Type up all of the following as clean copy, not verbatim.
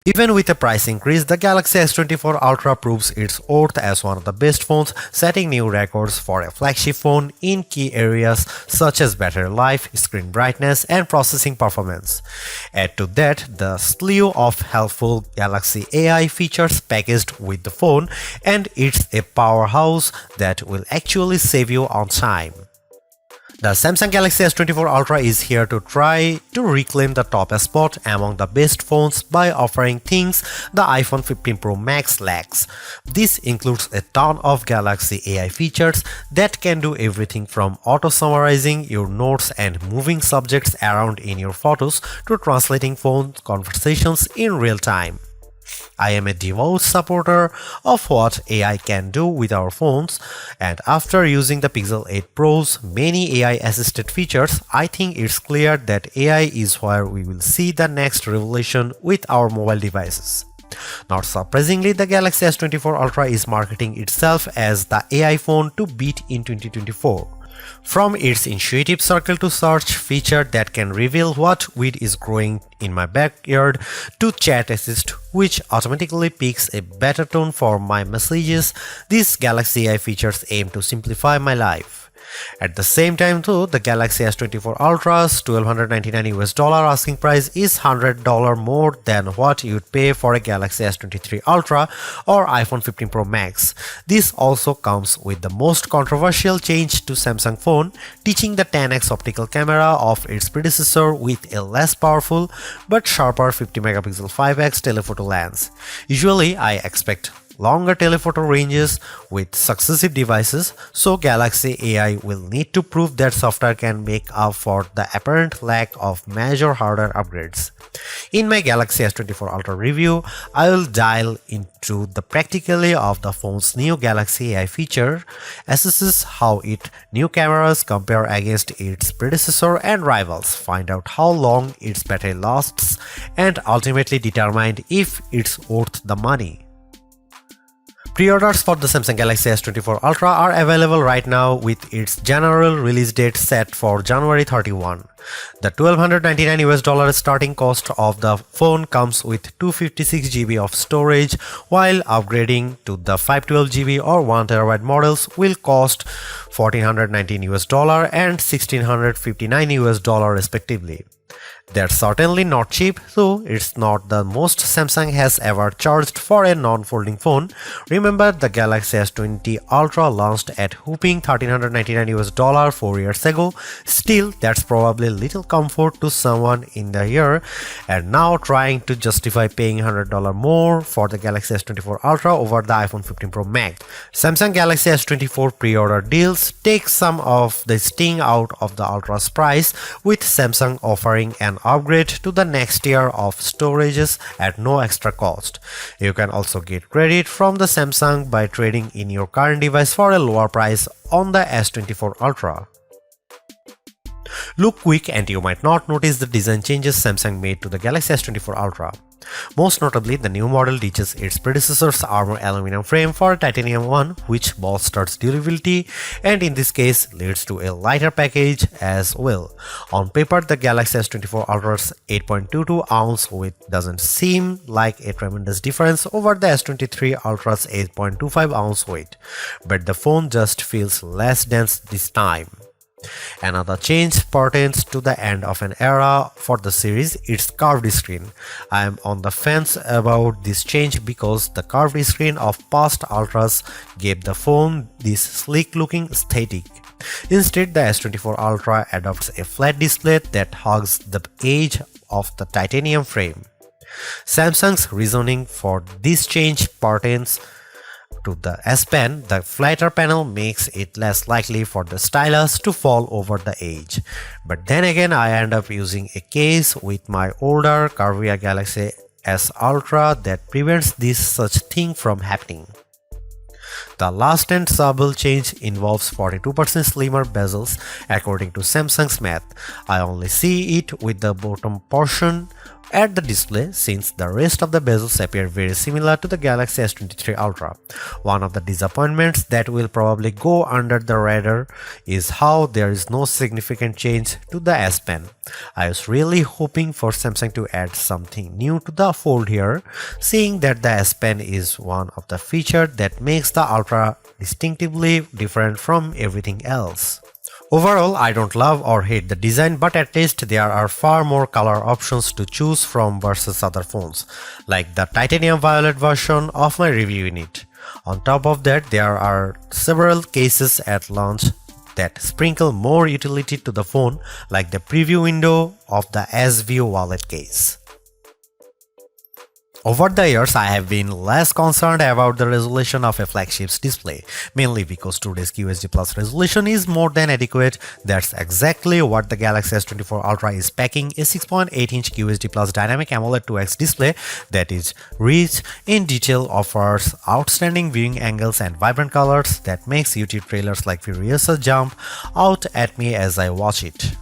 Even with a price increase, the Galaxy S24 Ultra proves its worth as one of the best phones, setting new records for a flagship phone in key areas such as battery life, screen brightness, and processing performance. Add to that the slew of helpful Galaxy AI features packaged with the phone, and it's a powerhouse that will actually save you on time. The Samsung Galaxy S24 Ultra is here to try to reclaim the top spot among the best phones by offering things the iPhone 15 Pro Max lacks. This includes a ton of Galaxy AI features that can do everything from auto-summarizing your notes and moving subjects around in your photos to translating phone conversations in real time. I am a devout supporter of what AI can do with our phones, and after using the Pixel 8 Pro's many AI-assisted features, I think it's clear that AI is where we will see the next revolution with our mobile devices. Not surprisingly, the Galaxy S24 Ultra is marketing itself as the AI phone to beat in 2024. From its intuitive circle to search feature that can reveal what weed is growing in my backyard to chat assist which automatically picks a better tone for my messages, these Galaxy AI features aim to simplify my life. At the same time though, the Galaxy S24 Ultra's $1,299 asking price is $100 more than what you'd pay for a Galaxy S23 Ultra or iPhone 15 Pro Max. This also comes with the most controversial change to Samsung phone, teaching the 10x optical camera of its predecessor with a less powerful but sharper 50MP 5x telephoto lens. Usually I expect longer telephoto ranges with successive devices, so Galaxy AI will need to prove that software can make up for the apparent lack of major hardware upgrades. In my Galaxy S24 Ultra review, I will dive into the practicality of the phone's new Galaxy AI feature, assesses how its new cameras compare against its predecessor and rivals, find out how long its battery lasts, and ultimately determine if it's worth the money. Pre-orders for the Samsung Galaxy S24 Ultra are available right now with its general release date set for January 31. The $1,299 starting cost of the phone comes with 256GB of storage, while upgrading to the 512GB or 1TB models will cost $1,419 and $1,659 respectively. They're certainly not cheap, though it's not the most Samsung has ever charged for a non-folding phone. Remember, the Galaxy S20 Ultra launched at whopping $1,399 4 years ago. Still, that's probably little comfort to someone in the year, and now trying to justify paying $100 more for the Galaxy S24 Ultra over the iPhone 15 Pro Max. Samsung Galaxy S24 pre-order deals take some of the sting out of the Ultra's price, with Samsung offering an upgrade to the next tier of storages at no extra cost. You can also get credit from the Samsung by trading in your current device for a lower price on the S24 Ultra. Look quick and you might not notice the design changes Samsung made to the Galaxy S24 Ultra. Most notably, the new model ditches its predecessor's armor aluminum frame for titanium one, which bolsters durability and in this case leads to a lighter package as well. On paper, the Galaxy S24 Ultra's 8.22 ounce weight doesn't seem like a tremendous difference over the S23 Ultra's 8.25 ounce weight, but the phone just feels less dense this time. Another change pertains to the end of an era for the series, its curved screen. I am on the fence about this change because the curved screen of past Ultras gave the phone this sleek looking aesthetic. Instead, the S24 Ultra adopts a flat display that hugs the edge of the titanium frame. Samsung's reasoning for this change pertains to the S Pen. The flatter panel makes it less likely for the stylus to fall over the edge. But then again, I end up using a case with my older curvier Galaxy S Ultra that prevents this such thing from happening. The last and subtle change involves 42% slimmer bezels according to Samsung's math. I only see it with the bottom portion at the display since the rest of the bezels appear very similar to the Galaxy S23 Ultra. One of the disappointments that will probably go under the radar is how there is no significant change to the S Pen. I was really hoping for Samsung to add something new to the fold here, seeing that the S Pen is one of the features that makes the Ultra distinctively different from everything else. Overall, I don't love or hate the design, but at least there are far more color options to choose from versus other phones, like the titanium violet version of my review unit. On top of that, there are several cases at launch that sprinkle more utility to the phone, like the preview window of the S View wallet case. Over the years, I have been less concerned about the resolution of a flagship's display, mainly because today's QHD Plus resolution is more than adequate. That's exactly what the Galaxy S24 Ultra is packing, a 6.8-inch QHD Plus dynamic AMOLED 2X display that is rich in detail, offers outstanding viewing angles and vibrant colors that makes YouTube trailers like Furiosa jump out at me as I watch it.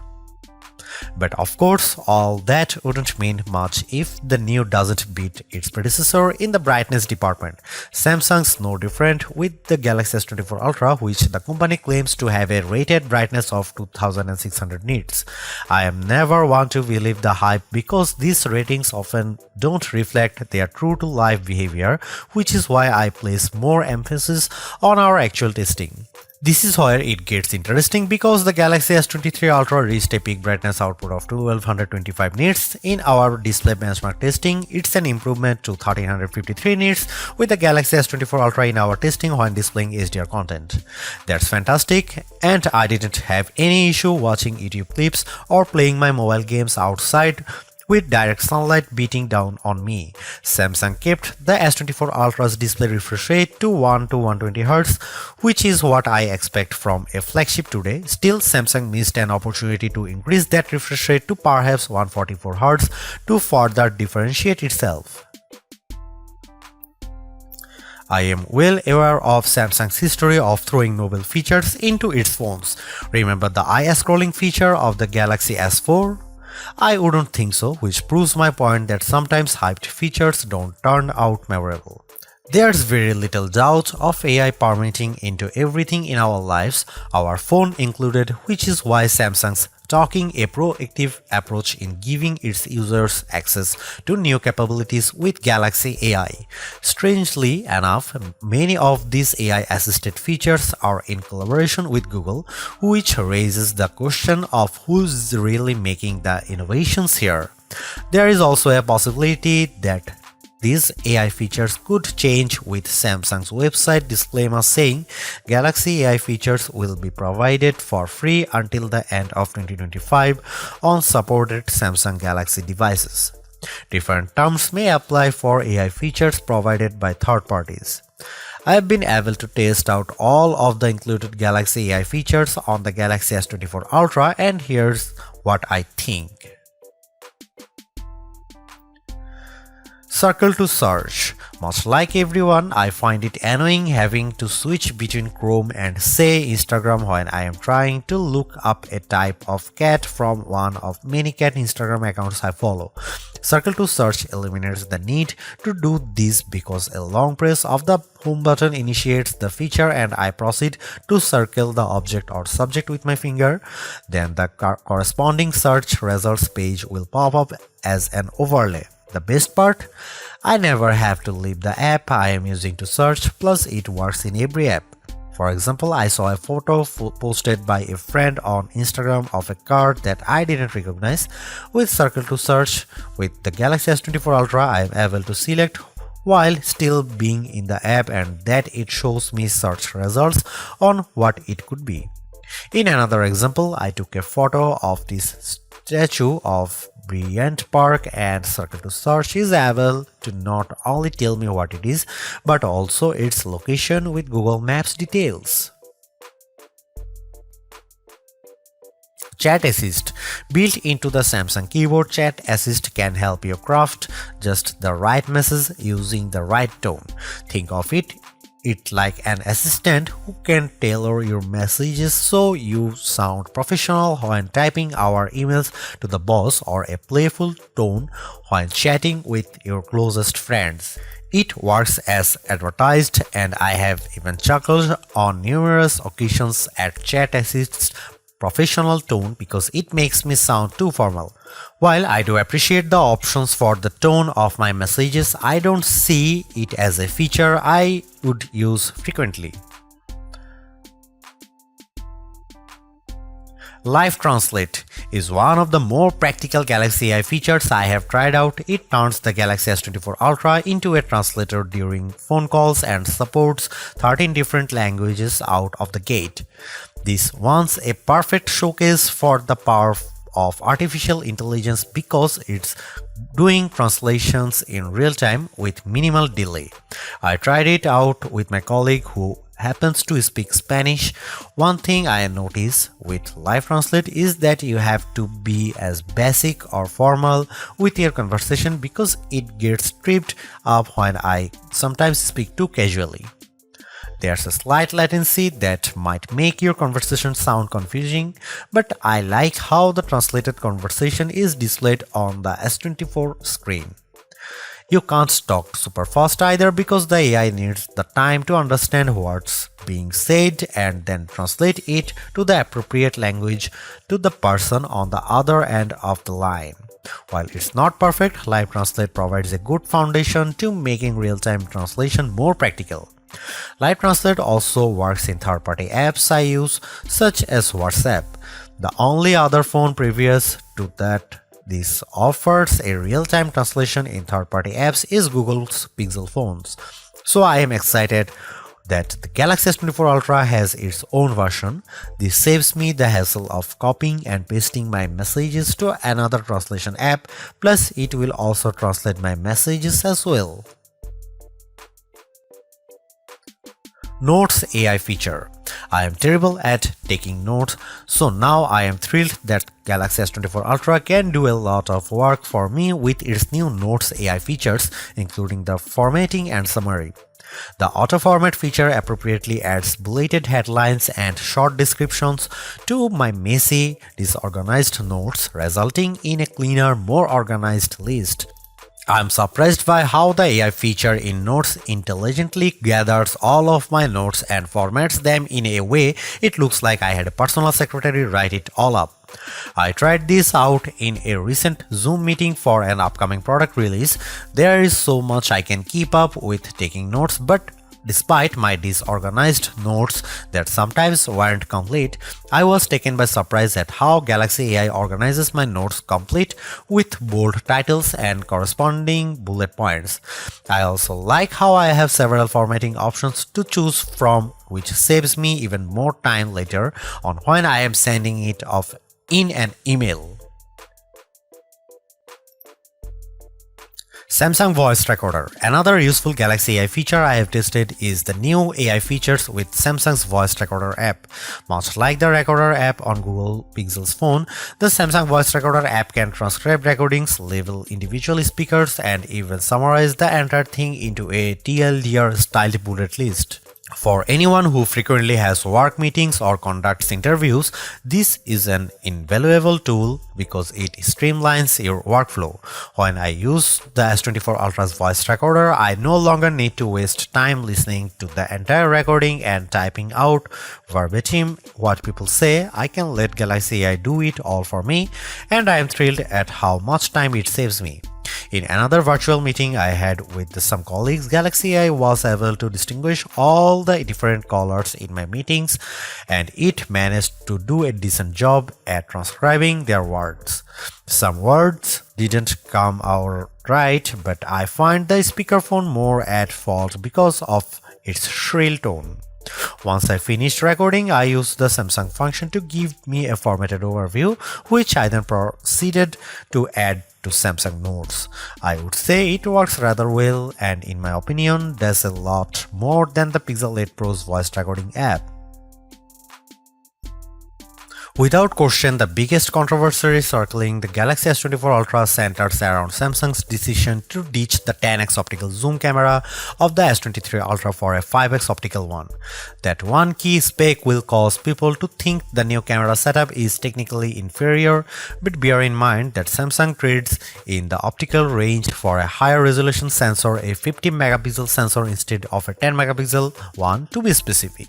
But of course, all that wouldn't mean much if the new doesn't beat its predecessor in the brightness department. Samsung's no different with the Galaxy S24 Ultra, which the company claims to have a rated brightness of 2600 nits. I am never one to believe the hype because these ratings often don't reflect their true-to-life behavior, which is why I place more emphasis on our actual testing. This is where it gets interesting because the Galaxy S23 Ultra reached a peak brightness output of 1225 nits in our display benchmark testing. It's an improvement to 1353 nits with the Galaxy S24 Ultra in our testing when displaying HDR content. That's fantastic, and I didn't have any issue watching YouTube clips or playing my mobile games outside with direct sunlight beating down on me. Samsung kept the S24 Ultra's display refresh rate to 1 to 120Hz, which is what I expect from a flagship today. Still, Samsung missed an opportunity to increase that refresh rate to perhaps 144Hz to further differentiate itself. I am well aware of Samsung's history of throwing novel features into its phones. Remember the eye scrolling feature of the Galaxy S4? I wouldn't think so, which proves my point that sometimes hyped features don't turn out memorable. There's very little doubt of AI permeating into everything in our lives, our phone included, which is why Samsung's taking a proactive approach in giving its users access to new capabilities with Galaxy AI. Strangely enough, many of these AI-assisted features are in collaboration with Google, which raises the question of who's really making the innovations here. There is also a possibility that these AI features could change with Samsung's website disclaimer saying Galaxy AI features will be provided for free until the end of 2025 on supported Samsung Galaxy devices. Different terms may apply for AI features provided by third parties. I have been able to test out all of the included Galaxy AI features on the Galaxy S24 Ultra, and here's what I think. Circle to search. Much like everyone, I find it annoying having to switch between Chrome and say Instagram when I am trying to look up a type of cat from one of many cat Instagram accounts I follow. Circle to search eliminates the need to do this because a long press of the home button initiates the feature and I proceed to circle the object or subject with my finger. Then the corresponding search results page will pop up as an overlay. The best part? I never have to leave the app I am using to search, plus it works in every app. For example, I saw a photo posted by a friend on Instagram of a car that I didn't recognize. With Circle to Search, with the Galaxy S24 Ultra, I am able to select while still being in the app and that it shows me search results on what it could be. In another example, I took a photo of this statue of Bryant Park and Circle to Search is able to not only tell me what it is, but also its location with Google Maps details. Chat Assist. Built into the Samsung keyboard, Chat Assist can help you craft just the right message using the right tone. Think of it it like an assistant who can tailor your messages so you sound professional when typing our emails to the boss or a playful tone when chatting with your closest friends. It works as advertised, and I have even chuckled on numerous occasions at Chat Assist's professional tone because it makes me sound too formal. While I do appreciate the options for the tone of my messages, I don't see it as a feature I would use frequently. Live Translate is one of the more practical Galaxy AI features I have tried out. It turns the Galaxy S24 Ultra into a translator during phone calls and supports 13 different languages out of the gate. This one's a perfect showcase for the power of artificial intelligence because it's doing translations in real time with minimal delay. I tried it out with my colleague who happens to speak Spanish. One thing I notice with Live Translate is that you have to be as basic or formal with your conversation because it gets tripped up when I sometimes speak too casually. There's a slight latency that might make your conversation sound confusing, but I like how the translated conversation is displayed on the S24 screen. You can't talk super fast either because the AI needs the time to understand what's being said and then translate it to the appropriate language to the person on the other end of the line. While it's not perfect, Live Translate provides a good foundation to making real-time translation more practical. Live Translate also works in third-party apps I use, such as WhatsApp. The only other phone previous to that this offers a real-time translation in third-party apps is Google's Pixel phones. So I am excited that the Galaxy S24 Ultra has its own version. This saves me the hassle of copying and pasting my messages to another translation app, plus it will also translate my messages as well. Notes AI feature. I am terrible at taking notes, so now I am thrilled that Galaxy S24 Ultra can do a lot of work for me with its new Notes AI features, including the formatting and summary. The auto-format feature appropriately adds bulleted headlines and short descriptions to my messy, disorganized notes, resulting in a cleaner, more organized list. I'm surprised by how the AI feature in Notes intelligently gathers all of my notes and formats them in a way it looks like I had a personal secretary write it all up. I tried this out in a recent Zoom meeting for an upcoming product release. There is so much I can keep up with taking notes, but despite my disorganized notes that sometimes weren't complete, I was taken by surprise at how Galaxy AI organizes my notes complete with bold titles and corresponding bullet points. I also like how I have several formatting options to choose from, which saves me even more time later on when I am sending it off in an email. Samsung Voice Recorder. Another useful Galaxy AI feature I have tested is the new AI features with Samsung's Voice Recorder app. Much like the Recorder app on Google Pixel's phone, the Samsung Voice Recorder app can transcribe recordings, label individual speakers, and even summarize the entire thing into a TLDR-styled bullet list. For anyone who frequently has work meetings or conducts interviews, this is an invaluable tool because it streamlines your workflow. When I use the S24 Ultra's voice recorder, I no longer need to waste time listening to the entire recording and typing out verbatim what people say. I can let Galaxy AI do it all for me, and I am thrilled at how much time it saves me. In another virtual meeting I had with some colleagues, Galaxy AI was able to distinguish all the different colors in my meetings, and it managed to do a decent job at transcribing their words. Some words didn't come out right, but I find the speakerphone more at fault because of its shrill tone. Once I finished recording, I used the Samsung function to give me a formatted overview, which I then proceeded to add to Samsung Notes. I would say it works rather well, and in my opinion, does a lot more than the Pixel 8 Pro's voice recording app. Without question, the biggest controversy circling the Galaxy S24 Ultra centers around Samsung's decision to ditch the 10x optical zoom camera of the S23 Ultra for a 5x optical one. That one key spec will cause people to think the new camera setup is technically inferior, but bear in mind that Samsung trades in the optical range for a higher resolution sensor, a 50 megapixel sensor instead of a 10 megapixel one to be specific.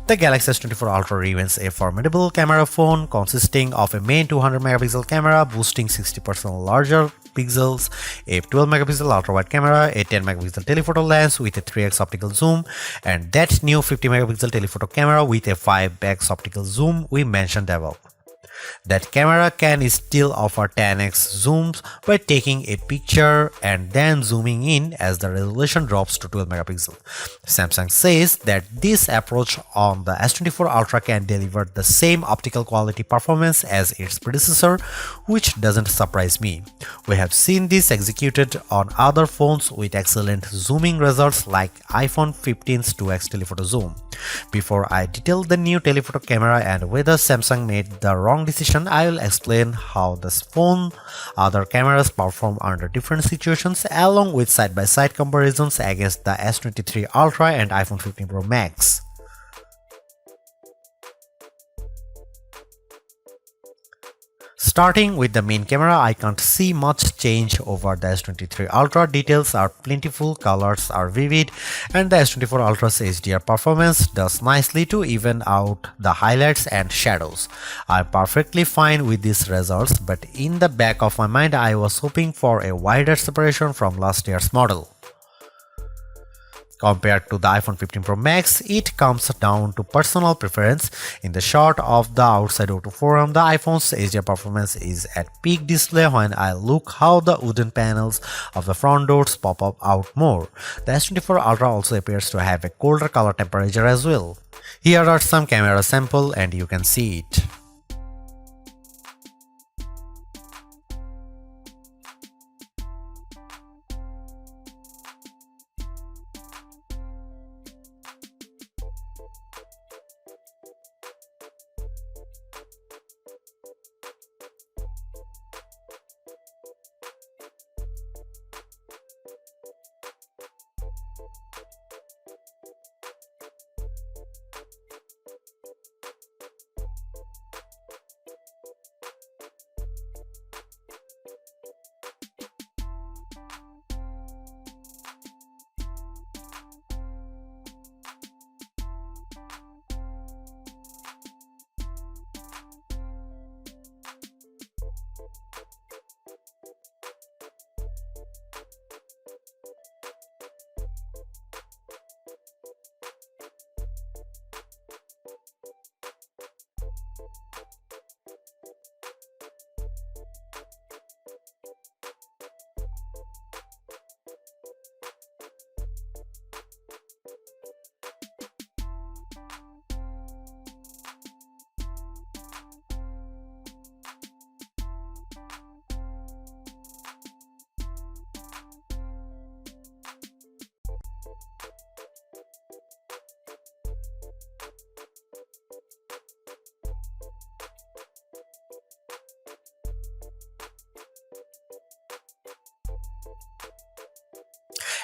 The Galaxy S24 Ultra remains a formidable camera phone consisting of a main 200 megapixel camera boasting 60% larger pixels, a 12 megapixel ultra-wide camera, a 10 megapixel telephoto lens with a 3x optical zoom, and that new 50 megapixel telephoto camera with a 5x optical zoom we mentioned above. That camera can still offer 10x zooms by taking a picture and then zooming in as the resolution drops to 12 megapixel. Samsung says that this approach on the S24 Ultra can deliver the same optical quality performance as its predecessor, which doesn't surprise me. We have seen this executed on other phones with excellent zooming results like iPhone 15's 2x telephoto zoom. Before I detail the new telephoto camera and whether Samsung made the wrong decision, I will explain how this phone other cameras perform under different situations along with side-by-side comparisons against the S23 Ultra and iPhone 15 Pro Max. Starting with the main camera, I can't see much change over the S23 Ultra. Details are plentiful, colors are vivid, and the S24 Ultra's HDR performance does nicely to even out the highlights and shadows. I'm perfectly fine with these results, but in the back of my mind I was hoping for a wider separation from last year's model. Compared to the iPhone 15 Pro Max, it comes down to personal preference. In the shot of the outside O2 forum, the iPhone's HDR performance is at peak display when I look how the wooden panels of the front doors pop up out more. The S24 Ultra also appears to have a colder color temperature as well. Here are some camera samples and you can see it.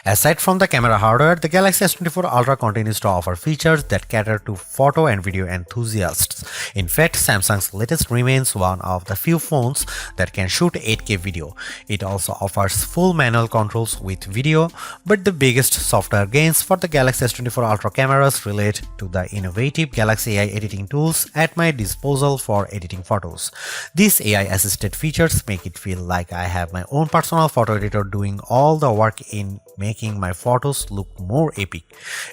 Aside from the camera hardware, the Galaxy S24 Ultra continues to offer features that cater to photo and video enthusiasts. In fact, Samsung's latest remains one of the few phones that can shoot 8K video. It also offers full manual controls with video, but the biggest software gains for the Galaxy S24 Ultra cameras relate to the innovative Galaxy AI editing tools at my disposal for editing photos. These AI-assisted features make it feel like I have my own personal photo editor doing all the work in making my photos look more epic.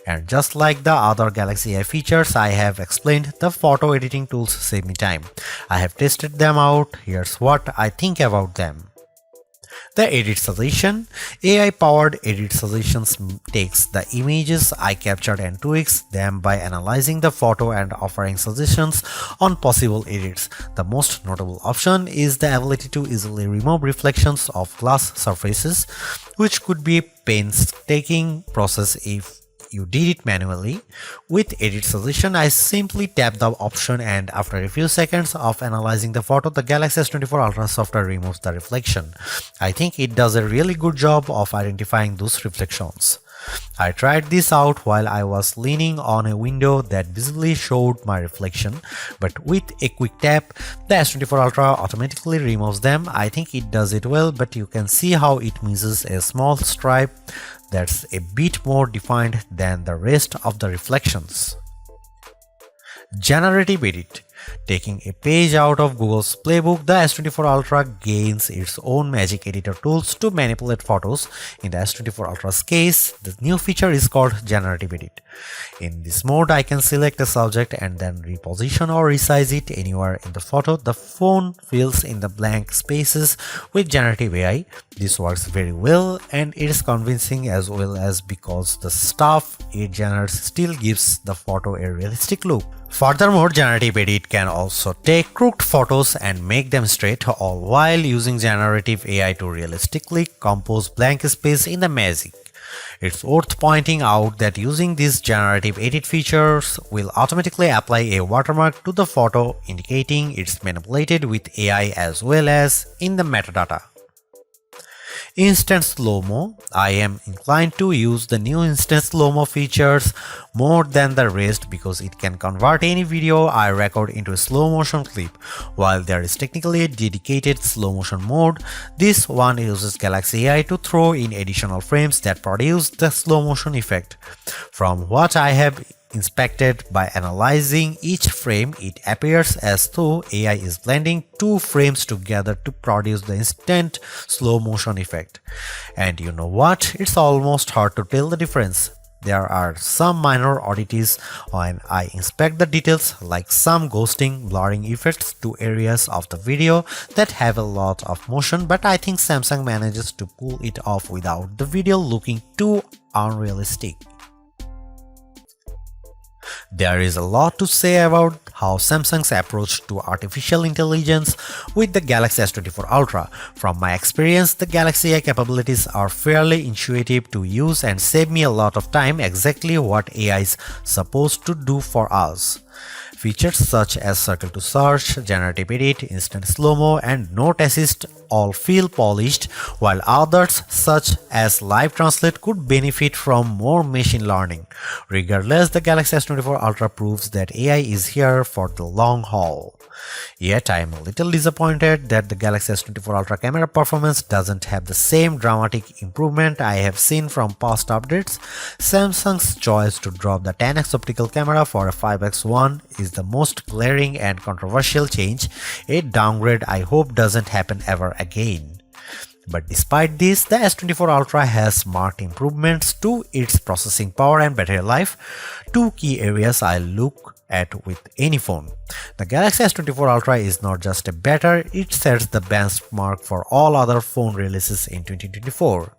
And just like the other Galaxy AI features I have explained, the photo editing tools save me time. I have tested them out. Here's what I think about them. The Edit Suggestion. AI-powered Edit Suggestions takes the images I captured and tweaks them by analyzing the photo and offering suggestions on possible edits. The most notable option is the ability to easily remove reflections of glass surfaces, which could be a painstaking process if you did it manually. With Edit Suggestion, I simply tap the option, and after a few seconds of analyzing the photo, the Galaxy S24 Ultra software removes the reflection. I think it does a really good job of identifying those reflections. I tried this out while I was leaning on a window that visibly showed my reflection, but with a quick tap, the S24 Ultra automatically removes them. I think it does it well, but you can see how it misses a small stripe that's a bit more defined than the rest of the reflections. Generative Edit. Taking a page out of Google's playbook, the S24 Ultra gains its own magic editor tools to manipulate photos. In the S24 Ultra's case, the new feature is called Generative Edit. In this mode, I can select a subject and then reposition or resize it anywhere in the photo. The phone fills in the blank spaces with generative AI. This works very well, and it is convincing as well as because the stuff it generates still gives the photo a realistic look. Furthermore, Generative Edit can also take crooked photos and make them straight, all while using generative AI to realistically compose blank space in the magic. It's worth pointing out that using these generative edit features will automatically apply a watermark to the photo, indicating it's manipulated with AI as well as in the metadata. Instant Slow-Mo. I am inclined to use the new Instant Slow-Mo features more than the rest because it can convert any video I record into a slow motion clip. While there is technically a dedicated slow motion mode, this one uses Galaxy AI to throw in additional frames that produce the slow motion effect. From what I have inspected by analyzing each frame, it appears as though AI is blending two frames together to produce the instant slow motion effect. And you know what? It's almost hard to tell the difference. There are some minor oddities when I inspect the details, like some ghosting, blurring effects to areas of the video that have a lot of motion, but I think Samsung manages to pull it off without the video looking too unrealistic. There is a lot to say about how Samsung's approach to artificial intelligence with the Galaxy S24 Ultra. From my experience, the Galaxy AI capabilities are fairly intuitive to use and save me a lot of time, exactly what AI is supposed to do for us. Features such as Circle to Search, Generative Edit, Instant Slow-Mo, and Note Assist all feel polished, while others such as Live Translate could benefit from more machine learning. Regardless, the Galaxy S24 Ultra proves that AI is here for the long haul. Yet I am a little disappointed that the Galaxy S24 Ultra camera performance doesn't have the same dramatic improvement I have seen from past updates. Samsung's choice to drop the 10x optical camera for a 5x one is the most glaring and controversial change. A downgrade I hope doesn't happen ever again. But despite this, the S24 Ultra has marked improvements to its processing power and battery life, two key areas I look at with any phone. The Galaxy S24 Ultra is not just a better, it sets the benchmark for all other phone releases in 2024.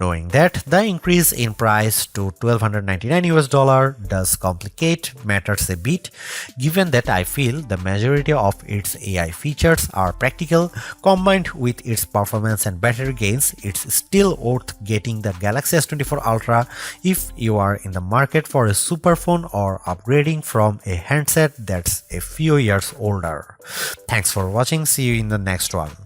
Knowing that the increase in price to $1,299 does complicate matters a bit, given that I feel the majority of its AI features are practical, combined with its performance and battery gains, it's still worth getting the Galaxy S24 Ultra if you are in the market for a super phone or upgrading from a handset that's a few years older. Thanks for watching, see you in the next one.